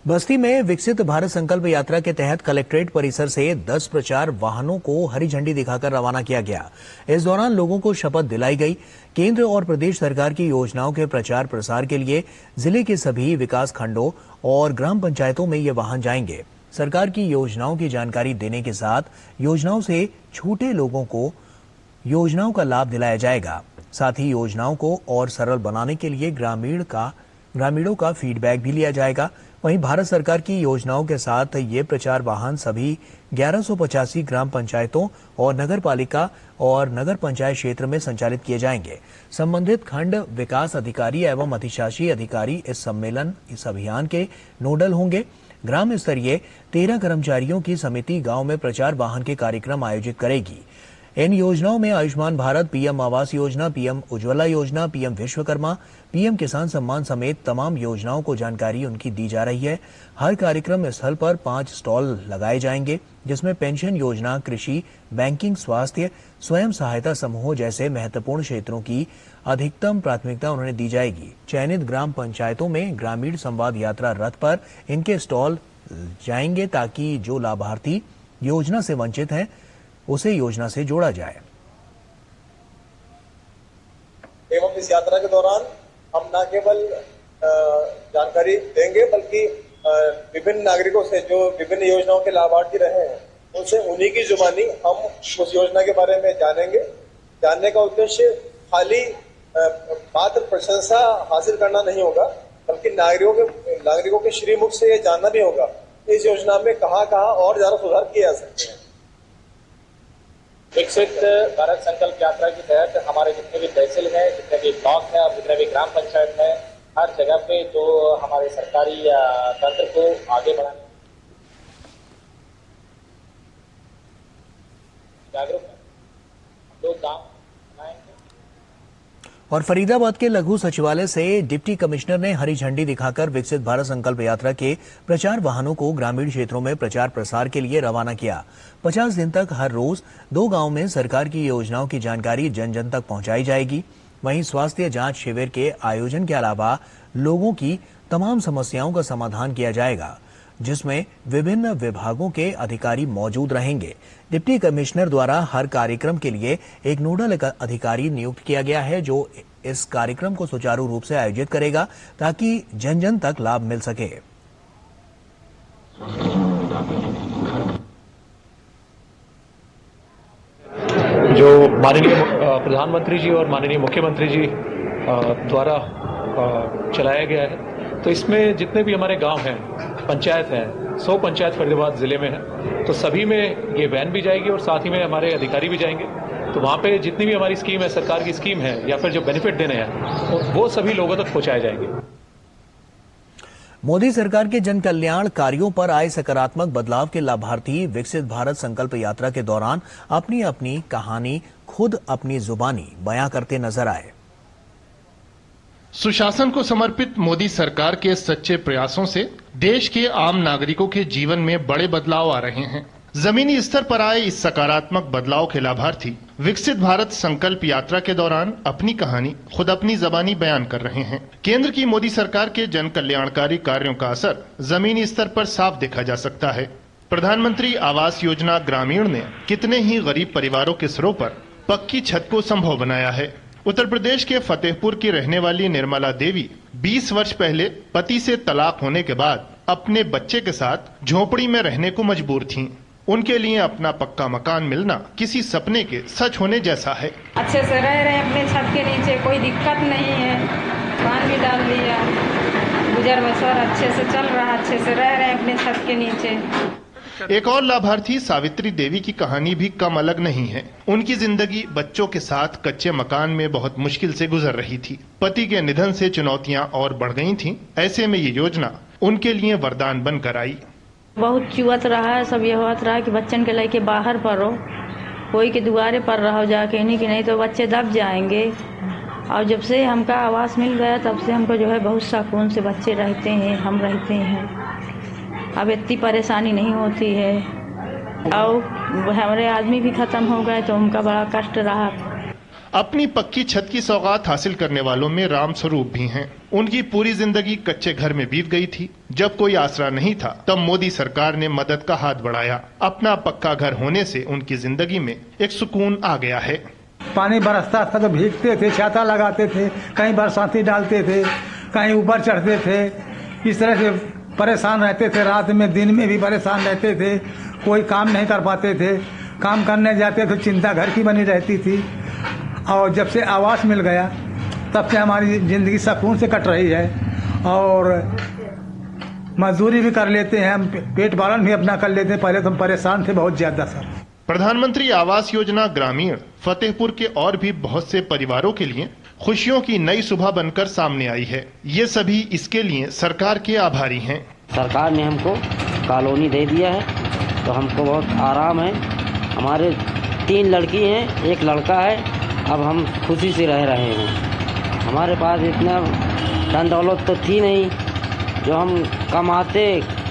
बस्ती में विकसित भारत संकल्प यात्रा के तहत कलेक्ट्रेट परिसर से 10 प्रचार वाहनों को हरी झंडी दिखाकर रवाना किया गया। इस दौरान लोगों को शपथ दिलाई गई। केंद्र और प्रदेश सरकार की योजनाओं के प्रचार प्रसार के लिए जिले के सभी विकास खंडों और ग्राम पंचायतों में ये वाहन जाएंगे। सरकार की योजनाओं की जानकारी देने के साथ योजनाओं से छूटे लोगों को योजनाओं का लाभ दिलाया जाएगा। साथ ही योजनाओं को और सरल बनाने के लिए ग्रामीणों का फीडबैक भी लिया जाएगा। वहीं भारत सरकार की योजनाओं के साथ ये प्रचार वाहन सभी 1185 ग्राम पंचायतों और नगर पालिका और नगर पंचायत क्षेत्र में संचालित किए जाएंगे। संबंधित खंड विकास अधिकारी एवं अधिशासी अधिकारी इस अभियान के नोडल होंगे। ग्राम स्तरीय 13 कर्मचारियों की समिति गांव में प्रचार वाहन के कार्यक्रम आयोजित करेगी। इन योजनाओं में आयुष्मान भारत, पीएम आवास योजना, पीएम उज्ज्वला योजना, पीएम विश्वकर्मा, पीएम किसान सम्मान समेत तमाम योजनाओं को जानकारी उनकी दी जा रही है। हर कार्यक्रम स्थल पर 5 स्टॉल लगाए जाएंगे, जिसमें पेंशन योजना, कृषि, बैंकिंग, स्वास्थ्य, स्वयं सहायता समूहों जैसे महत्वपूर्ण क्षेत्रों की अधिकतम प्राथमिकता उन्हें दी जाएगी। चयनित ग्राम पंचायतों में ग्रामीण संवाद यात्रा रथ पर इनके स्टॉल जाएंगे ताकि जो लाभार्थी योजना से वंचित हैं उसे योजना से जोड़ा जाए। एवं इस यात्रा के दौरान हम न केवल जानकारी देंगे बल्कि विभिन्न नागरिकों से जो विभिन्न योजनाओं के लाभार्थी रहे हैं उनसे उन्हीं की जुबानी हम उस योजना के बारे में जानेंगे। जानने का उद्देश्य खाली मात्र प्रशंसा हासिल करना नहीं होगा, बल्कि नागरिकों के श्रीमुख से ये जानना भी होगा इस योजना में कहाँ और ज्यादा सुधार किए जा सकते हैं। विकसित भारत संकल्प यात्रा के तहत हमारे जितने भी तहसील है, जितने भी ब्लॉक है और जितने भी ग्राम पंचायत है, हर जगह पे जो हमारे सरकारी तंत्र को आगे बढ़ाने जागरूक है, लोग काम बनाएंगे। और फरीदाबाद के लघु सचिवालय से डिप्टी कमिश्नर ने हरी झंडी दिखाकर विकसित भारत संकल्प यात्रा के प्रचार वाहनों को ग्रामीण क्षेत्रों में प्रचार प्रसार के लिए रवाना किया। 50 दिन तक हर रोज 2 गांवों में सरकार की योजनाओं की जानकारी जन जन तक पहुंचाई जाएगी। वहीं स्वास्थ्य जांच शिविर के आयोजन के अलावा लोगों की तमाम समस्याओं का समाधान किया जाएगा, जिसमें विभिन्न विभागों के अधिकारी मौजूद रहेंगे। डिप्टी कमिश्नर द्वारा हर कार्यक्रम के लिए एक नोडल अधिकारी नियुक्त किया गया है, जो इस कार्यक्रम को सुचारू रूप से आयोजित करेगा ताकि जन जन तक लाभ मिल सके। जो माननीय प्रधानमंत्री जी और माननीय मुख्यमंत्री जी द्वारा चलाया गया है, तो इसमें जितने भी हमारे गांव हैं, पंचायत हैं, 100 पंचायत फरीदाबाद जिले में है, तो सभी में ये वैन भी जाएगी और साथ ही में हमारे अधिकारी भी जाएंगे। तो वहाँ पे जितनी भी हमारी स्कीम है, सरकार की स्कीम है या फिर जो बेनिफिट देने हैं, वो सभी लोगों तक पहुँचाए जाएंगे। मोदी सरकार के जन कल्याण कार्यों पर आए सकारात्मक बदलाव के लाभार्थी विकसित भारत संकल्प यात्रा के दौरान अपनी अपनी कहानी खुद अपनी जुबानी बयां करते नजर आए। सुशासन को समर्पित मोदी सरकार के सच्चे प्रयासों से देश के आम नागरिकों के जीवन में बड़े बदलाव आ रहे हैं। जमीनी स्तर पर आए इस सकारात्मक बदलाव के लाभार्थी विकसित भारत संकल्प यात्रा के दौरान अपनी कहानी खुद अपनी जबानी बयान कर रहे हैं। केंद्र की मोदी सरकार के जन कल्याणकारी कार्यों का असर जमीनी स्तर पर साफ देखा जा सकता है। प्रधानमंत्री आवास योजना ग्रामीण ने कितने ही गरीब परिवारों के सिरों पर पक्की छत को संभव बनाया है। उत्तर प्रदेश के फतेहपुर की रहने वाली निर्मला देवी 20 वर्ष पहले पति से तलाक होने के बाद अपने बच्चे के साथ झोपड़ी में रहने को मजबूर थीं। उनके लिए अपना पक्का मकान मिलना किसी सपने के सच होने जैसा है। अच्छे से रह रहे हैं अपने छत के नीचे, कोई दिक्कत नहीं है। पान भी डाल दिया, गुजर बसर अच्छे से चल रहा, अच्छे से रह रहे हैं अपने छत के नीचे। एक और लाभार्थी सावित्री देवी की कहानी भी कम अलग नहीं है। उनकी जिंदगी बच्चों के साथ कच्चे मकान में बहुत मुश्किल से गुजर रही थी। पति के निधन से चुनौतियां और बढ़ गई थीं। ऐसे में ये योजना उनके लिए वरदान बनकर आई। बहुत चुअत रहा है, सब ये होत रहा है कि बच्चन के लेके बाहर पढ़ो, कोई के दुआरे पर रहो जाके, नहीं तो बच्चे दब जाएंगे। और जब से हमका आवास मिल गया तब से हमको जो है बहुत सुकून से बच्चे रहते हैं, हम रहते हैं। अब इतनी परेशानी नहीं होती है। और हमारे आदमी भी खत्म हो गए तो उनका बड़ा कष्ट रहा। अपनी पक्की छत की सौगात हासिल करने वालों में राम स्वरूप भी हैं। उनकी पूरी जिंदगी कच्चे घर में बीत गई थी। जब कोई आसरा नहीं था तब मोदी सरकार ने मदद का हाथ बढ़ाया। अपना पक्का घर होने से उनकी जिंदगी में एक सुकून आ गया है। पानी बरसता था तो भीगते थे, छाता लगाते थे, कहीं बरसाती डालते थे, कहीं ऊपर चढ़ते थे। इस तरह से परेशान रहते थे। रात में दिन में भी परेशान रहते थे। कोई काम नहीं कर पाते थे। काम करने जाते तो चिंता घर की बनी रहती थी। और जब से आवास मिल गया तब से हमारी जिंदगी सुकून से कट रही है। और मजदूरी भी कर लेते हैं हम, पेट पालन भी अपना कर लेते हैं। पहले तो हम परेशान थे बहुत ज्यादा सर। प्रधानमंत्री आवास योजना ग्रामीण फतेहपुर के और भी बहुत से परिवारों के लिए खुशियों की नई सुबह बनकर सामने आई है। ये सभी इसके लिए सरकार के आभारी हैं। सरकार ने हमको कॉलोनी दे दिया है तो हमको बहुत आराम है। हमारे 3 लड़की हैं, 1 लड़का है। अब हम खुशी से रह रहे हैं। हमारे पास इतना धन दौलत तो थी नहीं जो हम कमाते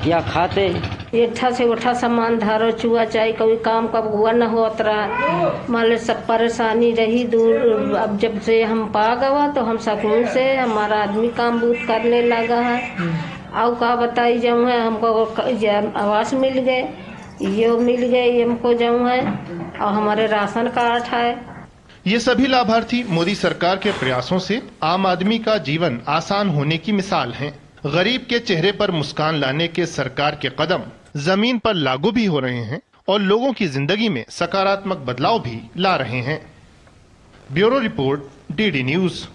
या खाते। एठा से उठा सामान धारो चुआ चाहे कोई काम कब हुआ न होत रहा। मान लो सब परेशानी रही दूर। अब जब से हम पा गवा तो हम सुकून से हमारा आदमी काम बूत करने लगा है। और का बताई जाऊँ है हमको आवास मिल गए, ये मिल गए हमको जाऊँ है। और हमारे राशन कार्ड है। ये सभी लाभार्थी मोदी सरकार के प्रयासों से आम आदमी का जीवन आसान होने की मिसाल हैं। गरीब के चेहरे पर मुस्कान लाने के सरकार के कदम जमीन पर लागू भी हो रहे हैं और लोगों की जिंदगी में सकारात्मक बदलाव भी ला रहे हैं। Bureau report, DD news.